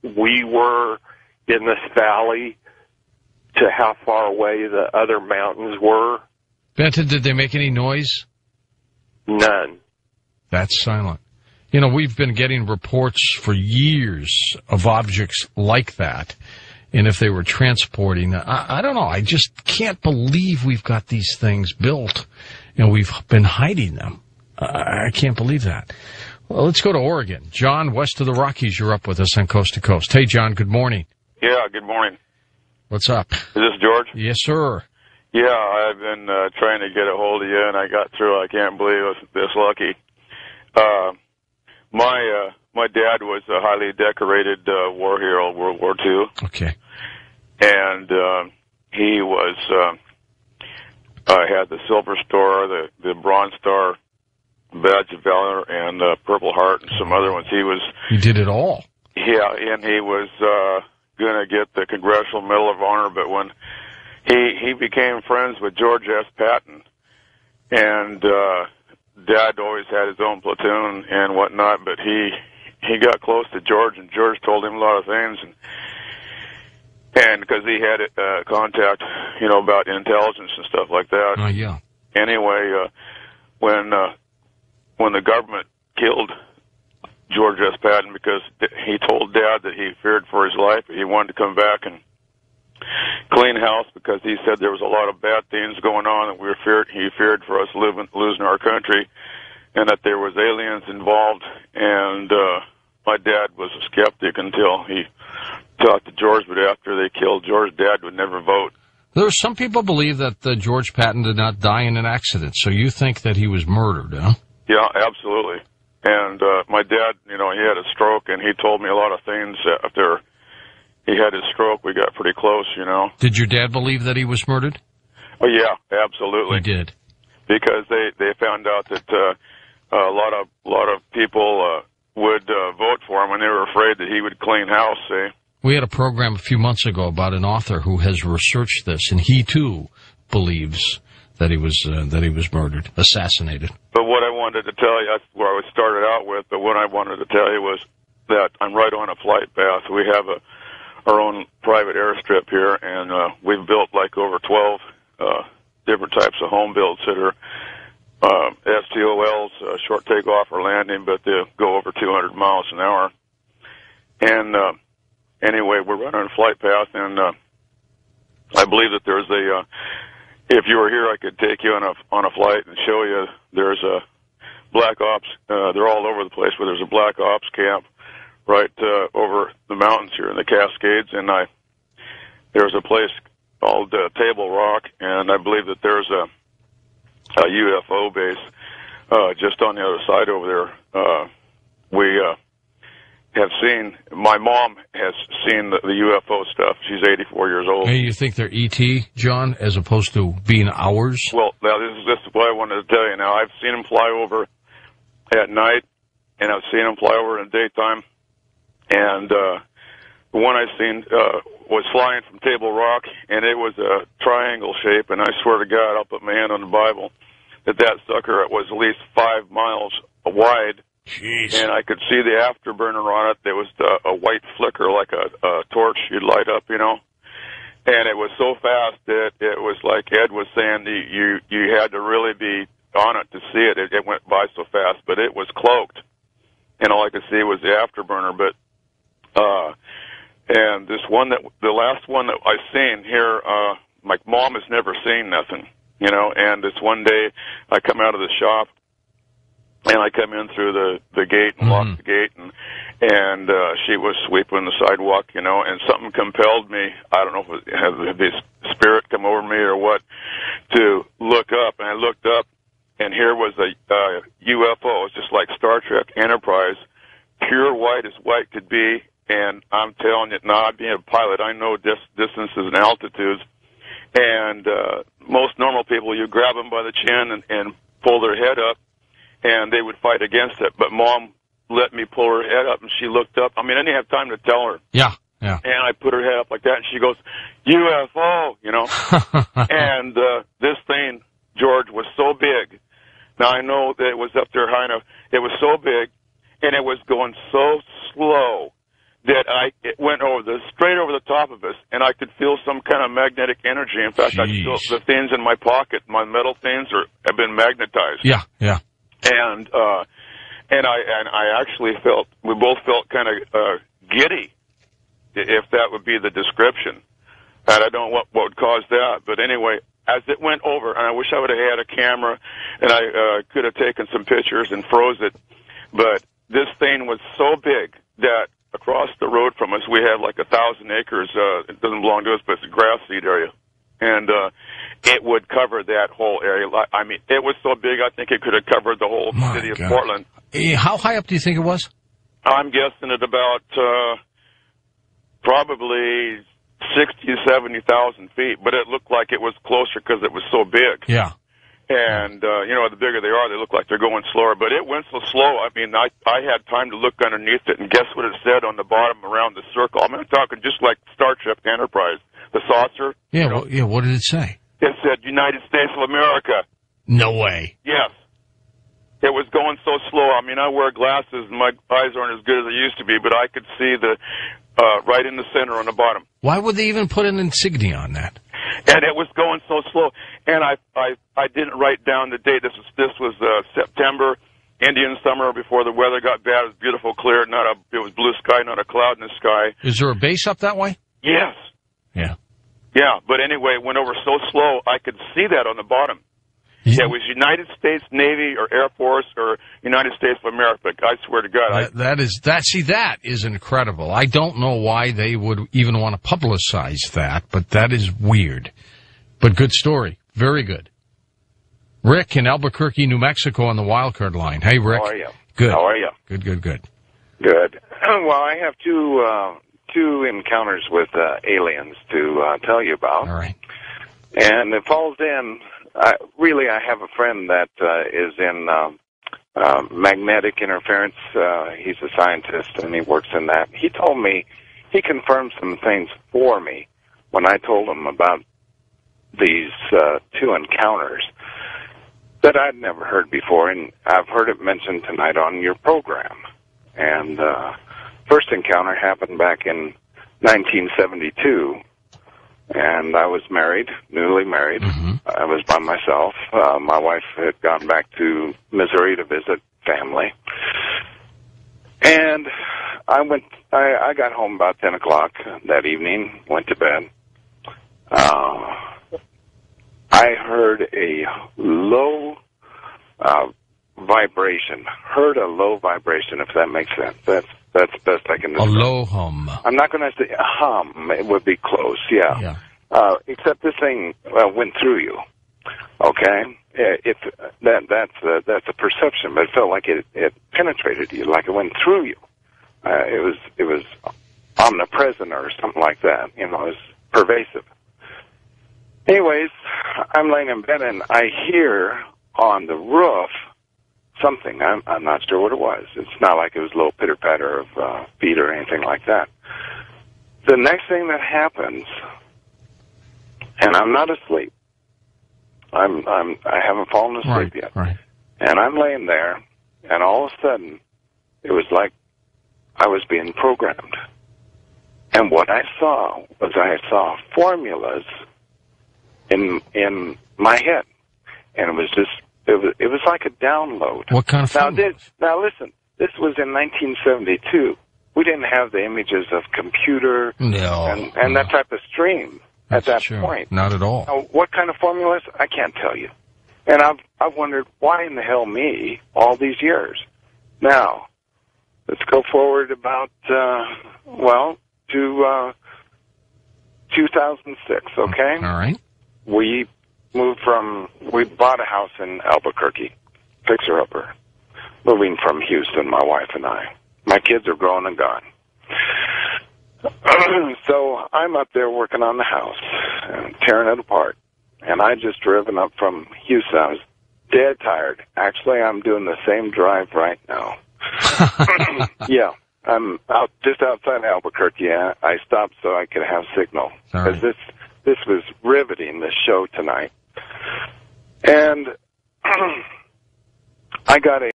we were in this valley to how far away the other mountains were? Benton, did they make any noise? None. That's silent. You know, we've been getting reports for years of objects like that. And if they were transporting, I don't know, I just can't believe we've got these things built and we've been hiding them. I can't believe that. Well, let's go to Oregon. John, west of the Rockies, you're up with us on Coast to Coast. Hey, John, good morning. Yeah, good morning. What's up? Is this George? Yes, sir. Yeah, I've been trying to get a hold of you, and I got through. I can't believe I was this lucky. My dad was a highly decorated war hero, World War II. Okay. And he was had the Silver Star, the Bronze Star, Badge of Valor, and Purple Heart, and some other ones. He did it all. Yeah, and he was going to get the Congressional Medal of Honor, but when he became friends with George S. Patton, and Dad always had his own platoon and whatnot, but he got close to George, and George told him a lot of things, and because he had contact, about intelligence and stuff like that. Oh, yeah. Anyway, when the government killed George S. Patton, because he told Dad that he feared for his life, he wanted to come back and clean house, because he said there was a lot of bad things going on, and he feared for us losing our country, and that there was aliens involved. And my dad was a skeptic until he talked to George, but after they killed George, Dad would never vote. There are some people believe that George Patton did not die in an accident, so you think that he was murdered, huh? Yeah, absolutely. And my dad, he had a stroke, and he told me a lot of things after he had his stroke. We got pretty close, Did your dad believe that he was murdered? Oh, yeah, absolutely. He did. Because they found out that a lot of people would vote for him, and they were afraid that he would clean house, see? We had a program a few months ago about an author who has researched this, and he, too, believes that he was murdered, assassinated. But what I wanted to tell you, that's where I started out with, but what I wanted to tell you was that I'm right on a flight path. We have our own private airstrip here, and we've built like over 12 different types of home builds that are STOLs, short takeoff or landing, but they go over 200 miles an hour. And anyway, we're right on a flight path, and I believe that there's if you were here, I could take you on a flight and show you. There's a Black Ops. They're all over the place, but there's a Black Ops camp right over the mountains here in the Cascades, and there's a place called Table Rock, and I believe that there's a UFO base just on the other side over there. We have seen, my mom has seen the UFO stuff. She's 84 years old. Hey, you think they're E.T., John, as opposed to being ours? Well, now this is what I wanted to tell you. Now, I've seen them fly over at night, and I've seen them fly over in the daytime. And the one I seen was flying from Table Rock, and it was a triangle shape, and I swear to God, I'll put my hand on the Bible, that sucker was at least 5 miles wide. Jeez. And I could see the afterburner on it. There was a white flicker like a torch you'd light up, And it was so fast that it was like Ed was saying, you had to really be on it to see it. It went by so fast, but it was cloaked. And all I could see was the afterburner. But and this one, the last one that I seen here, my mom has never seen nothing, And this one day I come out of the shop, and I come in through the gate and lock the gate, and she was sweeping the sidewalk, and something compelled me. I don't know if it had this spirit come over me or what, to look up. And I looked up, and here was a UFO. It's just like Star Trek Enterprise, pure white as white could be. And I'm telling you, now being a pilot, I know distances and altitudes. And most normal people, you grab them by the chin and pull their head up, and they would fight against it. But Mom let me pull her head up, and she looked up. I mean, I didn't have time to tell her. Yeah. And I put her head up like that, and she goes, UFO, And this thing, George, was so big. Now, I know that it was up there high enough. It was so big, and it was going so slow it went straight over the top of us, and I could feel some kind of magnetic energy. In fact, I feel the things in my pocket, my metal things, have been magnetized. Yeah. And I actually we both felt kind of giddy, if that would be the description. And I don't know what would cause that, but anyway, as it went over, and I wish I would have had a camera, and I could have taken some pictures and froze it, but this thing was so big that across the road from us, we have like 1,000 acres. It doesn't belong to us, but it's a grass seed area. And it would cover that whole area. I mean, it was so big, I think it could have covered the whole city of Portland. How high up do you think it was? I'm guessing at about probably 60,000 to 70,000 feet, but it looked like it was closer because it was so big. Yeah. And, the bigger they are, they look like they're going slower. But it went so slow, I mean, I had time to look underneath it, and guess what it said on the bottom around the circle? I'm talking just like Star Trek Enterprise, the saucer. Yeah, what did it say? It said, United States of America. No way. Yes. It was going so slow. I mean, I wear glasses, and my eyes aren't as good as they used to be, but I could see right in the center on the bottom. Why would they even put an insignia on that? And it was going so slow. And I didn't write down the date. This was September, Indian summer, before the weather got bad. It was beautiful, clear. It was blue sky, not a cloud in the sky. Is there a base up that way? Yes. Yeah. Yeah, but anyway, it went over so slow, I could see that on the bottom. Yeah. It was United States Navy or Air Force or United States of America. I swear to God. That is incredible. I don't know why they would even want to publicize that, but that is weird. But good story. Very good. Rick in Albuquerque, New Mexico on the wildcard line. Hey, Rick. How are you? Good. How are you? Good. Good. Well, I have two encounters with aliens to tell you about. All right. And it falls in... I have a friend that is in magnetic interference. He's a scientist, and he works in that. He told me, he confirmed some things for me when I told him about these two encounters that I'd never heard before, and I've heard it mentioned tonight on your program. And first encounter happened back in 1972. And I was married, newly married. Mm-hmm. I was by myself. My wife had gone back to Missouri to visit family. And I got home about 10 o'clock that evening, went to bed. I heard a low vibration. Heard a low vibration, if that makes sense. That's the best I can describe. A low hum. I'm not going to say a hum. It would be close, yeah. Except this thing went through you. Okay? That's a perception, but it felt like it penetrated you, like it went through you. It was omnipresent or something like that. It was pervasive. Anyways, I'm laying in bed, and I hear on the roof something. I'm not sure what it was. It's not like it was a little pitter-patter of feet or anything like that. The next thing that happens, and I'm not asleep. I haven't fallen asleep yet. Right. And I'm laying there, and all of a sudden, it was like I was being programmed. And what I saw formulas in my head, and it was just. It was like a download. What kind of Now listen, this was in 1972. We didn't have the images of computer and that type of stream at that point. Not at all. Now, what kind of formulas? I can't tell you. And I've wondered, why in the hell me all these years? Now, let's go forward about, to 2006, okay? All right. We bought a house in Albuquerque, fixer-upper, moving from Houston, my wife and I. My kids are grown and gone. So I'm up there working on the house, and tearing it apart. And I just driven up from Houston. I was dead tired. Actually, I'm doing the same drive right now. Yeah, I'm just outside Albuquerque. I stopped so I could have signal. Because this was riveting, this show tonight. And I got a